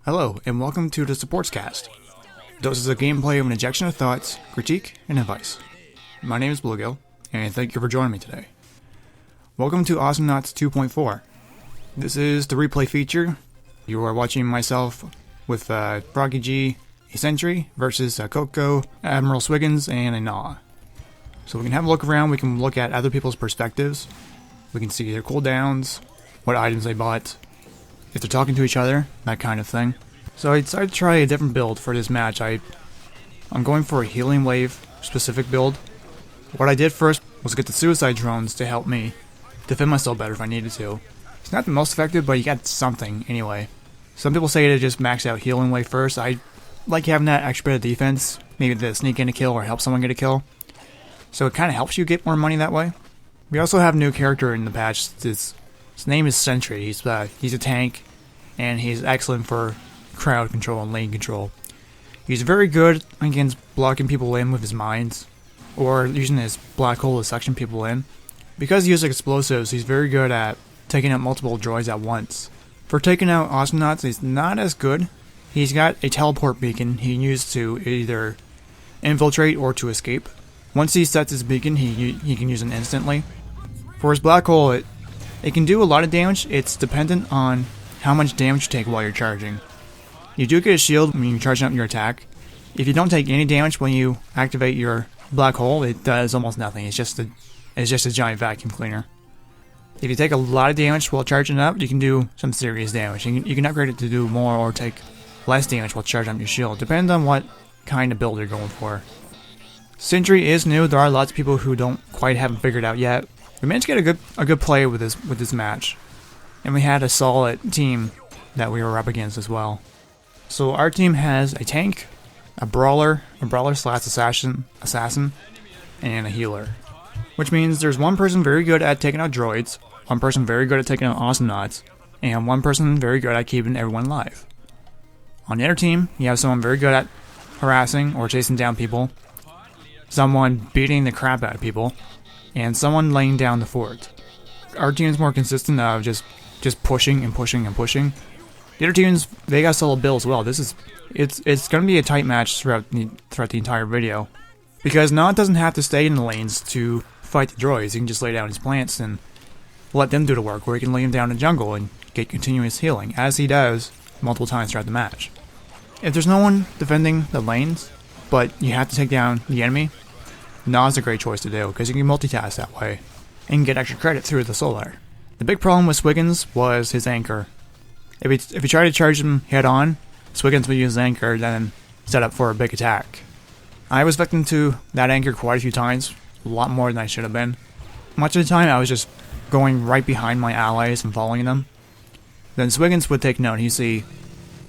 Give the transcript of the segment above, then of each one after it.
Hello, and welcome to the Supportscast. Doses of gameplay of an injection of thoughts, critique, and advice. My name is Bluegill, and thank you for joining me today. Welcome to Awesomenauts 2.4. This is the replay feature. You are watching myself with Froggy G, a Sentry, versus Coco, Admiral Swiggins, and a Gnaw. So we can have a look around, we can look at other people's perspectives, we can see their cooldowns, what items they bought, if they're talking to each other, that kind of thing. So I decided to try a different build for this match. I'm going for a healing wave specific build. What I did first was get the suicide drones to help me defend myself better if I needed to. It's not the most effective, but you got something anyway. Some people say to just max out healing wave first. I like having that extra bit of defense, maybe to sneak in a kill or help someone get a kill. So it kind of helps you get more money that way. We also have a new character in the patch. His name is Sentry. He's a tank, and he's excellent for crowd control and lane control. He's very good against blocking people in with his mines, or using his black hole to suction people in. Because he uses explosives, he's very good at taking out multiple droids at once. For taking out Awesomenauts, he's not as good. He's got a teleport beacon he can use to either infiltrate or to escape. Once he sets his beacon, he can use it instantly. For his black hole, it can do a lot of damage. It's dependent on how much damage you take while you're charging. You do get a shield when you're charging up your attack. If you don't take any damage when you activate your black hole, it does almost nothing. It's just a giant vacuum cleaner. If you take a lot of damage while charging up, you can do some serious damage. You can upgrade it to do more or take less damage while charging up your shield. Depends on what kind of build you're going for. Sentry is new. There are lots of people who don't quite have it figured out yet. We managed to get a good play with this match, and we had a solid team that we were up against as well. So our team has a tank, a brawler slash assassin, and a healer. Which means there's one person very good at taking out droids, one person very good at taking out Awesomenauts, and one person very good at keeping everyone alive. On the other team, you have someone very good at harassing or chasing down people, someone beating the crap out of people, and someone laying down the fort. Our team is more consistent of just pushing and pushing and pushing. The other teams, they got solo builds as well. It's going to be a tight match throughout the entire video, because Nod doesn't have to stay in the lanes to fight the droids. He can just lay down his plants and let them do the work, or he can lay them down in the jungle and get continuous healing, as he does multiple times throughout the match. If there's no one defending the lanes, but you have to take down the enemy, Nod's a great choice to do, because you can multitask that way, and get extra credit through the solar. The big problem with Swiggins was his anchor. If you try to charge him head on, Swiggins would use his anchor, then set up for a big attack. I was victim to that anchor quite a few times, a lot more than I should have been. Much of the time I was just going right behind my allies and following them. Then Swiggins would take note. He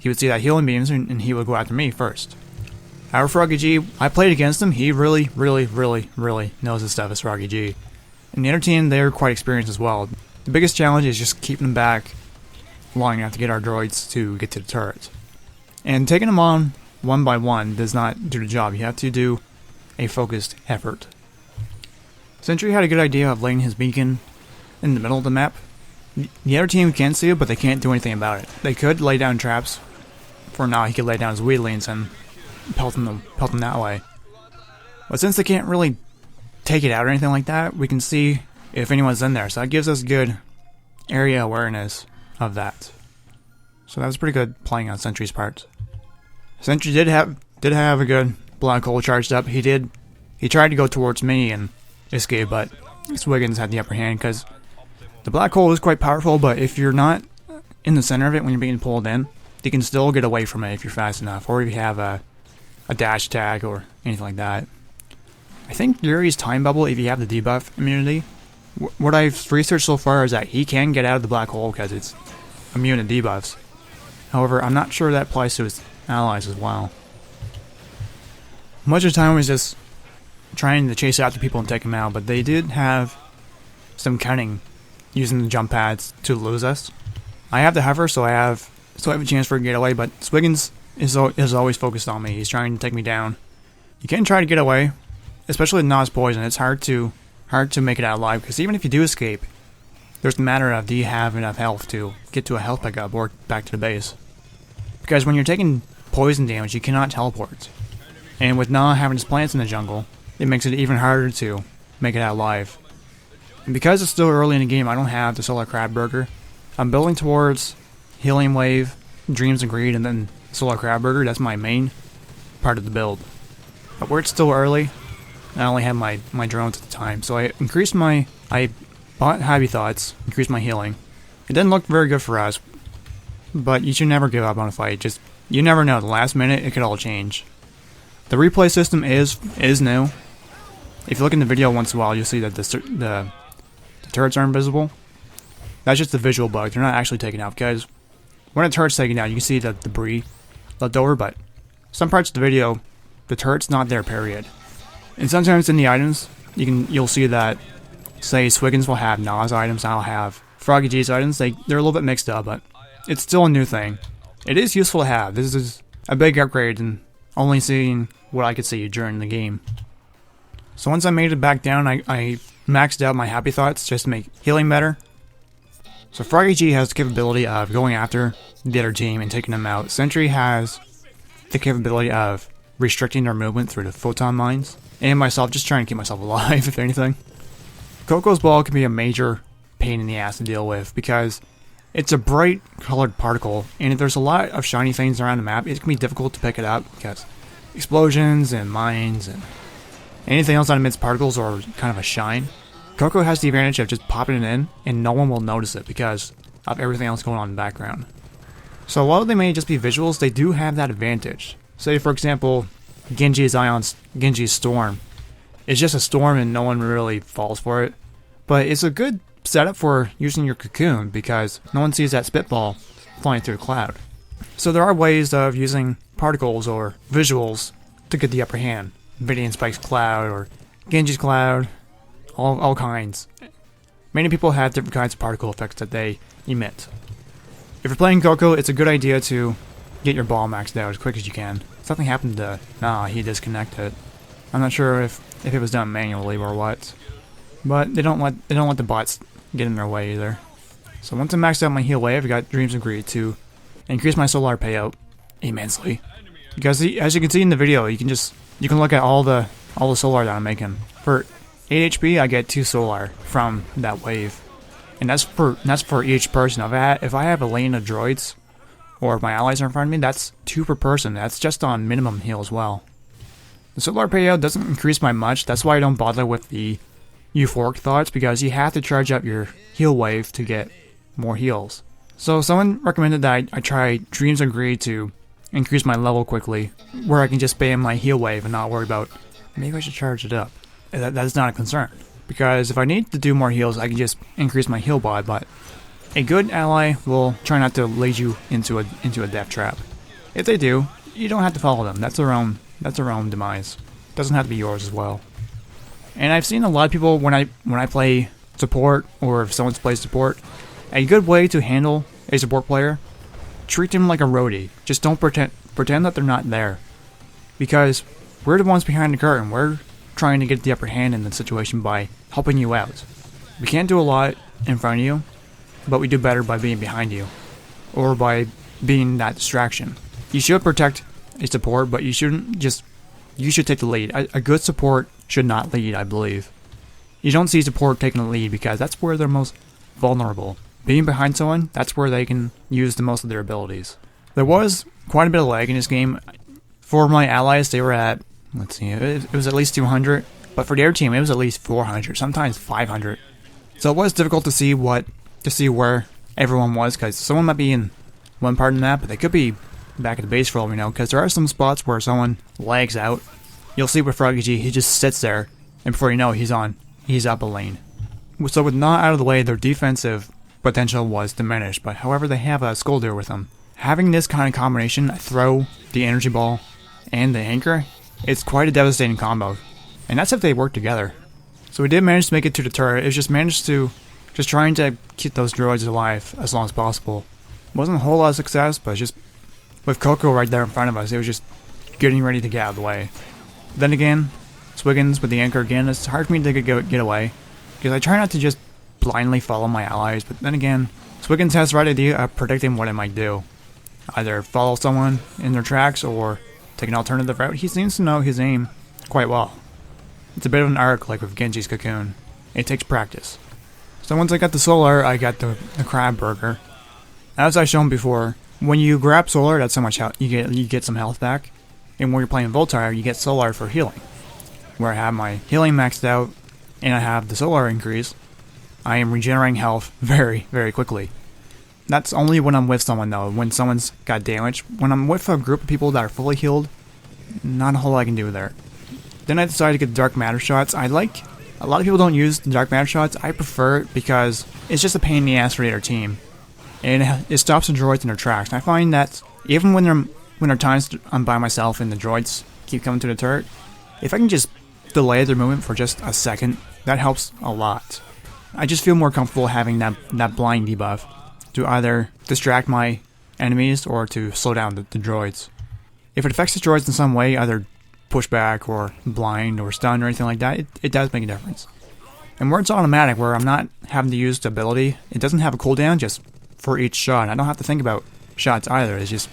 would see that healing beams, and he would go after me first. Our Froggy G, I played against him. He really knows his stuff as Froggy G. And the other team, they're quite experienced as well. The biggest challenge is just keeping them back long enough to get our droids to get to the turret. And taking them on one by one does not do the job. You have to do a focused effort. Sentry had a good idea of laying his beacon in the middle of the map. The other team can see it, but they can't do anything about it. They could lay down traps. For now, he could lay down his wheelings and pelt them that way. But since they can't really take it out or anything like that, we can see if anyone's in there. So that gives us good area awareness of that. So that was pretty good playing on Sentry's part. Sentry did have a good black hole charged up. He tried to go towards me and escape, but Swiggins had the upper hand, because the black hole is quite powerful, but if you're not in the center of it when you're being pulled in, you can still get away from it if you're fast enough, or if you have a dash attack or anything like that. I think Yuri's time bubble, if you have the debuff immunity, what I've researched so far is that he can get out of the black hole because it's immune to debuffs. However, I'm not sure that applies to his allies as well. Much of the time was just trying to chase after people and take them out, but they did have some cunning using the jump pads to lose us. I have the hover, so I have a chance for a getaway, but Swiggins is always focused on me. He's trying to take me down. You can try to get away, especially with Nas poison. It's hard to make it out alive, because even if you do escape, there's the matter of, do you have enough health to get to a health pickup or back to the base. Because when you're taking poison damage, you cannot teleport. And with not having plants in the jungle, it makes it even harder to make it out alive. And because it's still early in the game, I don't have the Solar Crab Burger. I'm building towards Healing Wave, Dreams and Greed, and then Solar Crab Burger. That's my main part of the build. But where it's still early, I only had my drones at the time. So I bought Happy Thoughts, increased my healing. It didn't look very good for us, but you should never give up on a fight. Just, you never know, the last minute it could all change. The replay system is new. If you look in the video once in a while, you'll see that the turrets are invisible. That's just the visual bug. They're not actually taken out, because when a turret's taken out, you can see the debris left over, but some parts of the video, the turret's not there, period. And sometimes in the items, you'll see that, say, Swiggins will have Nas items, I'll have Froggy G's items. They're a little bit mixed up, but it's still a new thing. It is useful to have. This is a big upgrade and only seeing what I could see during the game. So once I made it back down, I maxed out my Happy Thoughts just to make healing better. So Froggy G has the capability of going after the other team and taking them out. Sentry has the capability of restricting their movement through the photon mines. And myself, just trying to keep myself alive, if anything. Coco's Ball can be a major pain in the ass to deal with because it's a bright colored particle, and if there's a lot of shiny things around the map, it can be difficult to pick it up because explosions and mines and anything else that emits particles or kind of a shine. Coco has the advantage of just popping it in and no one will notice it because of everything else going on in the background. So while they may just be visuals, they do have that advantage. Say for example, Genji's Storm. It's just a storm and no one really falls for it. But it's a good setup for using your cocoon because no one sees that spitball flying through a cloud. So there are ways of using particles or visuals to get the upper hand. Vidian Spike's cloud or Genji's cloud, all kinds. Many people have different kinds of particle effects that they emit. If you're playing Coco, it's a good idea to get your ball maxed out as quick as you can. Something happened to... he disconnected. I'm not sure if it was done manually or what. But they don't let the bots get in their way either. So once I maxed out my heal wave, I got Dreams and Greed to increase my solar payout immensely. Because as you can see in the video, you can look at all the solar that I'm making. For 8 HP, I get 2 solar from that wave. And that's for each person. If I have a lane of droids, or if my allies are in front of me, that's 2 per person. That's just on minimum heal as well. The solar payout doesn't increase by much. That's why I don't bother with the euphoric thoughts, because you have to charge up your heal wave to get more heals. So someone recommended that I try Dreams and Greed to increase my level quickly, where I can just spam my heal wave and not worry about, maybe I should charge it up. That's not a concern, because if I need to do more heals, I can just increase my heal bod, but a good ally will try not to lead you into a death trap. If they do, you don't have to follow them. That's their own demise. It doesn't have to be yours as well. And I've seen a lot of people when I play support, or if someone plays support, a good way to handle a support player, treat them like a roadie. Just don't pretend that they're not there, because we're the ones behind the curtain. We're trying to get the upper hand in the situation by helping you out. We can't do a lot in front of you, but we do better by being behind you, or by being that distraction. You should protect a support, but you should take the lead. A good support should not lead, I believe. You don't see support taking the lead because that's where they're most vulnerable. Being behind someone, that's where they can use the most of their abilities. There was quite a bit of lag in this game. For my allies, they were at, let's see, it was at least 200, but for their team, it was at least 400, sometimes 500. So it was difficult to see where everyone was, because someone might be in one part of the map, but they could be back at the base for all we know, because there are some spots where someone lags out. You'll see with Froggy G, he just sits there, and before you know it, he's up a lane. So with not out of the way, their defensive potential was diminished, but however, they have a Scolder with them. Having this kind of combination, throw, the energy ball, and the anchor, it's quite a devastating combo. And that's if they work together. So we did manage to make it to the turret. It was just trying to keep those droids alive as long as possible. Wasn't a whole lot of success, but just with Coco right there in front of us, it was just getting ready to get out of the way. Then again, Swiggins with the anchor again, it's hard for me to get away, because I try not to just blindly follow my allies, but then again, Swiggins has the right idea of predicting what I might do. either follow someone in their tracks or take an alternative route. He seems to know his aim quite well. It's a bit of an arc like with Genji's cocoon. It takes practice. So once I got the solar, I got the crab burger. As I've shown before, when you grab solar, that's how much health you get some health back. And when you're playing Voltire, you get solar for healing. Where I have my healing maxed out and I have the solar increase, I am regenerating health very, very quickly. That's only when I'm with someone though, when someone's got damage. When I'm with a group of people that are fully healed, not a whole lot I can do there. Then I decided to get the dark matter shots. A lot of people don't use the dark matter shots. I prefer it because it's just a pain in the ass for their team. And it stops the droids in their tracks. And I find that even when there are times I'm by myself and the droids keep coming to the turret, if I can just delay their movement for just a second, that helps a lot. I just feel more comfortable having that blind debuff to either distract my enemies or to slow down the droids. If it affects the droids in some way, either pushback or blind or stun or anything like that, it does make a difference. And where it's automatic, where I'm not having to use the ability, it doesn't have a cooldown just for each shot. I don't have to think about shots either. It's just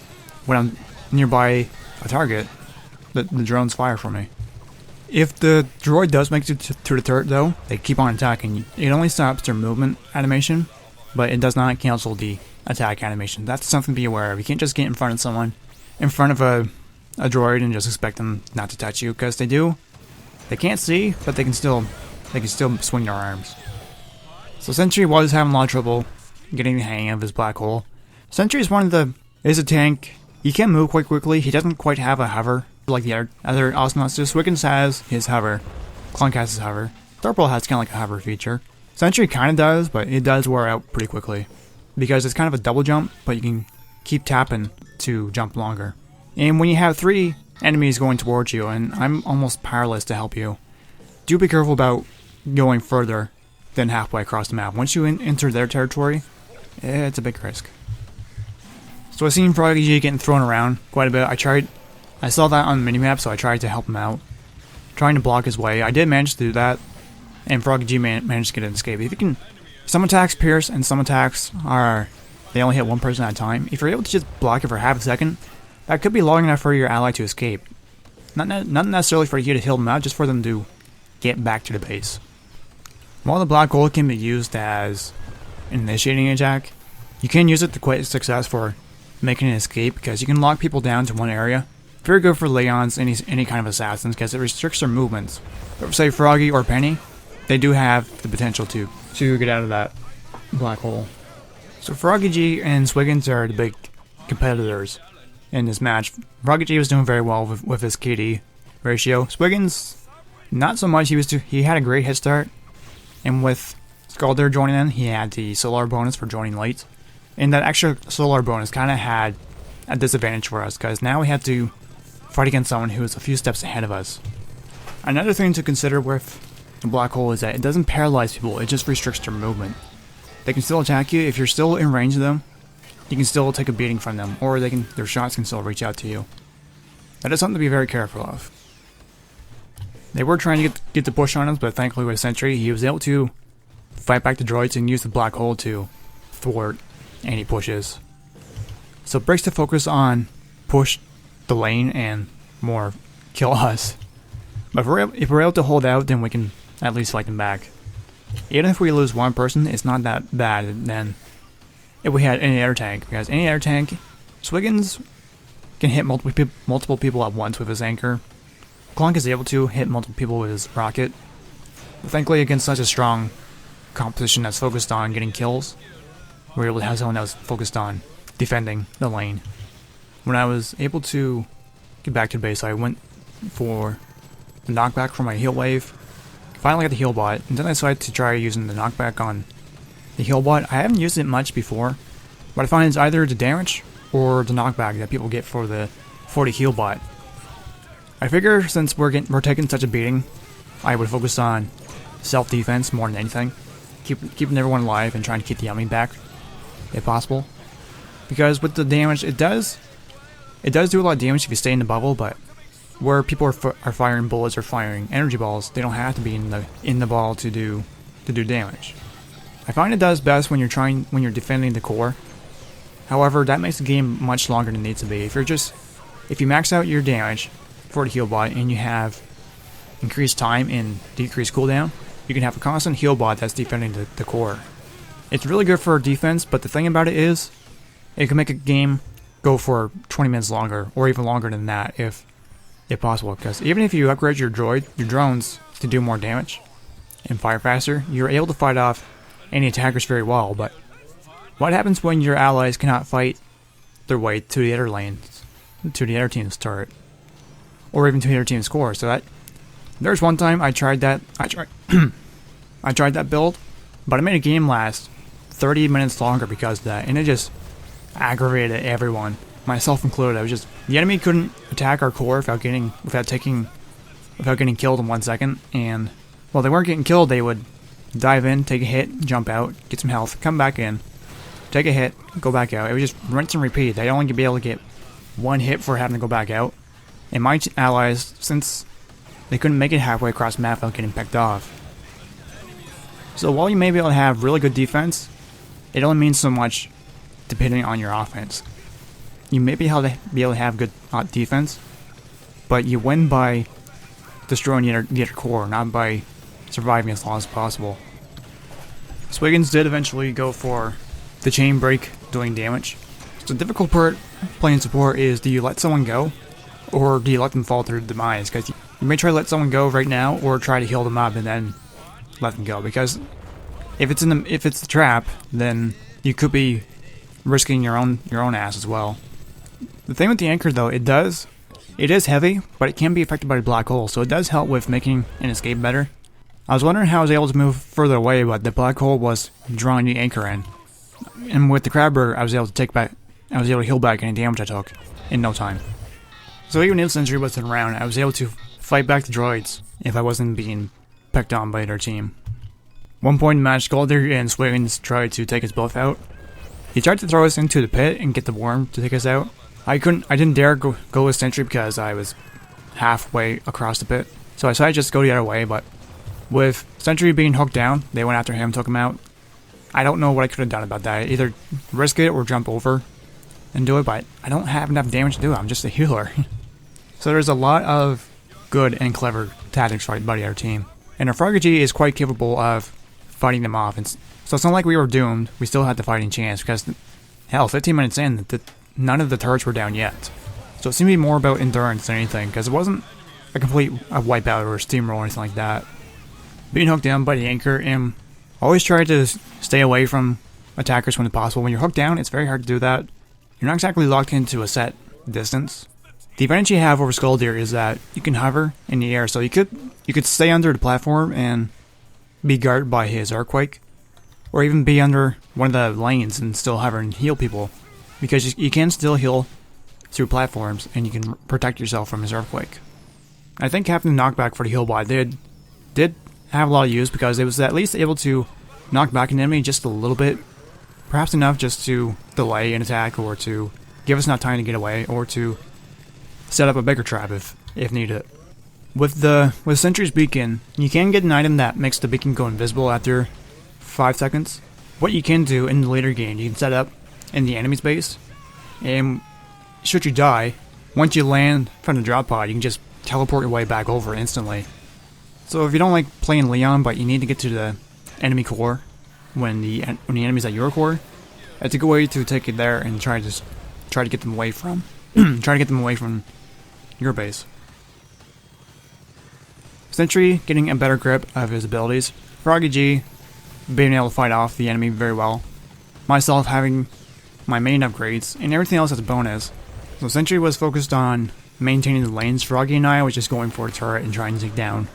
when I'm nearby a target, the drones fire for me. If the droid does make it to the turret though, they keep on attacking. It only stops their movement animation, but it does not cancel the attack animation. That's something to be aware of. You can't just get in front of someone, in front of a droid, and just expect them not to touch you, because they do. They can't see, but they can still swing their arms. So Sentry was having a lot of trouble getting the hang of his black hole. Sentry is a tank. He can move quite quickly. He doesn't quite have a hover like the other Awesomenauts do. Wiggins has his hover. Clunk has his hover. Thurple has kind of like a hover feature. Sentry kind of does, but it does wear out pretty quickly. Because it's kind of a double jump, but you can keep tapping to jump longer. And when you have 3 enemies going towards you, and I'm almost powerless to help you, do be careful about going further than halfway across the map. Once you enter their territory, it's a big risk. So I've seen Froggy G getting thrown around quite a bit. I saw that on the minimap, so I tried to help him out, trying to block his way. I did manage to do that, and Froggy G managed to get an escape. If you can, some attacks pierce, and some attacks they only hit one person at a time. If you're able to just block it for half a second, that could be long enough for your ally to escape. Not necessarily for you to heal them out, just for them to get back to the base. While the black hole can be used as an initiating attack, you can use it to quite success for making an escape, because you can lock people down to one area. Very good for Leons, any kind of assassins, because it restricts their movements. But for say Froggy or Penny, they do have the potential to get out of that black hole. So Froggy G and Swiggins are the big competitors in this match. Froggy G was doing very well with his KD ratio. Swiggins, not so much. He had a great head start, and with Scalder joining in, he had the solar bonus for joining late. And that extra solar bonus kind of had a disadvantage for us, because now we had to fight against someone who is a few steps ahead of us. Another thing to consider with the black hole is that it doesn't paralyze people, it just restricts their movement. They can still attack you. If you're still in range of them, you can still take a beating from them, or their shots can still reach out to you. That is something to be very careful of. They were trying to get the push on us, but thankfully with Sentry, he was able to fight back the droids and use the black hole to thwart any pushes. So it breaks the focus on push the lane and more kill us. But if we're able to hold out, then we can at least fight them back. Even if we lose one person, it's not that bad than if we had any air tank, because any air tank, Swiggins can hit multiple people at once with his anchor. Clunk is able to hit multiple people with his rocket. But thankfully, against such a strong composition that's focused on getting kills, we're able to have someone that was focused on defending the lane. When I was able to get back to the base, I went for the knockback for my heal wave. Finally got the heal bot, and then I decided to try using the knockback on the heal bot. I haven't used it much before, but I find it's either the damage or the knockback that people get for the heal bot. I figure since we're taking such a beating, I would focus on self-defense more than anything, keeping everyone alive and trying to keep the enemy back, if possible. Because with the damage, it does do a lot of damage if you stay in the bubble, but where people are firing bullets or firing energy balls, they don't have to be in the ball to do damage. I find it does best when you're defending the core. However, that makes the game much longer than it needs to be. If you max out your damage for the heal bot and you have increased time and decreased cooldown, you can have a constant heal bot that's defending the core. It's really good for defense, but the thing about it is, it can make a game go for 20 minutes longer, or even longer than that if possible. Because even if you upgrade your drones to do more damage and fire faster, you're able to fight off any attackers very well. But what happens when your allies cannot fight their way to the other lanes, to the other team's turret, or even to the other team's core? So there's one time I tried that. I tried that build, but I made a game last 30 minutes longer because of that, and it just aggravated everyone, myself included. The enemy couldn't attack our core without getting killed in 1 second, and while they weren't getting killed, they would dive in, take a hit, jump out, get some health, come back in, take a hit, go back out. It was just rinse and repeat. They'd only be able to get one hit before having to go back out. And my allies, since they couldn't make it halfway across the map without getting picked off. So while you may be able to have really good defense, it only means so much depending on your offense. You may be able to have good defense, but you win by destroying the other core, not by surviving as long as possible. Swiggins did eventually go for the chain break doing damage. So the difficult part playing support is, do you let someone go, or do you let them fall to their demise? Because you may try to let someone go right now, or try to heal them up and then let them go. Because if it's the trap, then you could be risking your own ass as well. The thing with the anchor though, it is heavy, but it can be affected by the black hole, so it does help with making an escape better. I was wondering how I was able to move further away, but the black hole was drawing the anchor in. And with the crabber, I was able to heal back any damage I took in no time. So even if Sentry wasn't around, I was able to fight back the droids if I wasn't being picked on by their team. One point in the match, Skulder and Swiggins tried to take us both out. He tried to throw us into the pit and get the worm to take us out. I didn't dare go with Sentry because I was halfway across the pit. So I decided to just go the other way, but with Sentry being hooked down, they went after him, took him out. I don't know what I could have done about that. Either risk it or jump over and do it, but I don't have enough damage to do it. I'm just a healer. So there's a lot of good and clever tactics by the other team. And our Froggy G is quite capable of fighting them off. And so it's not like we were doomed. We still had the fighting chance because, hell, 15 minutes in, none of the turrets were down yet. So it seemed to be more about endurance than anything, because it wasn't a complete wipeout or a steamroll or anything like that. Being hooked down by the anchor, and always try to stay away from attackers when possible. When you're hooked down, it's very hard to do that. You're not exactly locked into a set distance. The advantage you have over Skulder is that you can hover in the air, so you could stay under the platform and be guarded by his earthquake, or even be under one of the lanes and still hover and heal people, because you can still heal through platforms and you can protect yourself from his earthquake. I think having the knockback for the heal bot did have a lot of use, because it was at least able to knock back an enemy just a little bit, perhaps enough just to delay an attack, or to give us enough time to get away, or to set up a bigger trap if needed. With Sentry's Beacon, you can get an item that makes the beacon go invisible after 5 seconds. What you can do in the later game, you can set up in the enemy's base, and should you die, once you land from the drop pod, you can just teleport your way back over instantly. So if you don't like playing Leon, but you need to get to the enemy core when the enemy's at your core, that's a good way to take it there and try to get them away from your base. Sentry getting a better grip of his abilities. Froggy G being able to fight off the enemy very well. Myself having my main upgrades, and everything else as a bonus. So Sentry was focused on maintaining the lanes. Froggy and I was just going for a turret and trying to take down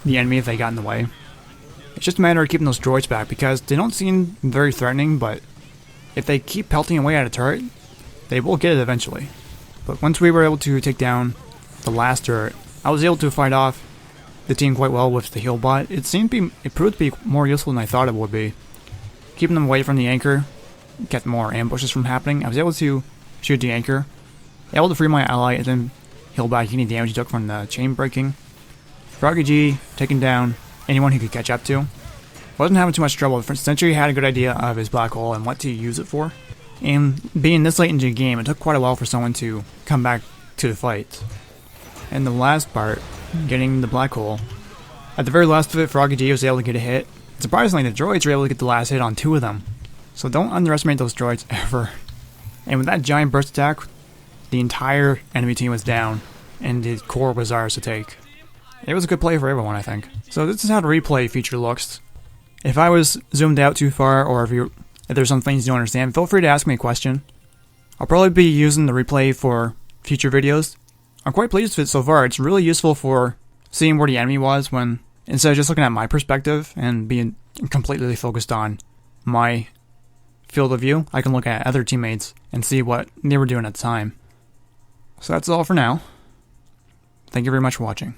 the enemy if they got in the way. It's just a matter of keeping those droids back, because they don't seem very threatening, but if they keep pelting away at a turret, they will get it eventually. But once we were able to take down the last turret, I was able to fight off the team quite well with the heal bot. It proved to be more useful than I thought it would be. Keeping them away from the anchor kept more ambushes from happening. I was able to shoot the anchor, able to free my ally, and then heal back any damage he took from the chain breaking. Froggy G taking down anyone he could catch up to. Wasn't having too much trouble. Sentry had a good idea of his black hole and what to use it for. And being this late into the game, it took quite a while for someone to come back to the fight. And the last part, getting the black hole, at the very last of it, Froggy D was able to get a hit. Surprisingly, the droids were able to get the last hit on 2 of them. So don't underestimate those droids ever. And with that giant burst attack, the entire enemy team was down, and the core was ours to take. It was a good play for everyone, I think. So this is how the replay feature looks. If I was zoomed out too far, or if there's some things you don't understand, feel free to ask me a question. I'll probably be using the replay for future videos. I'm quite pleased with it so far. It's really useful for seeing where the enemy was when, instead of just looking at my perspective and being completely focused on my field of view, I can look at other teammates and see what they were doing at the time. So that's all for now. Thank you very much for watching.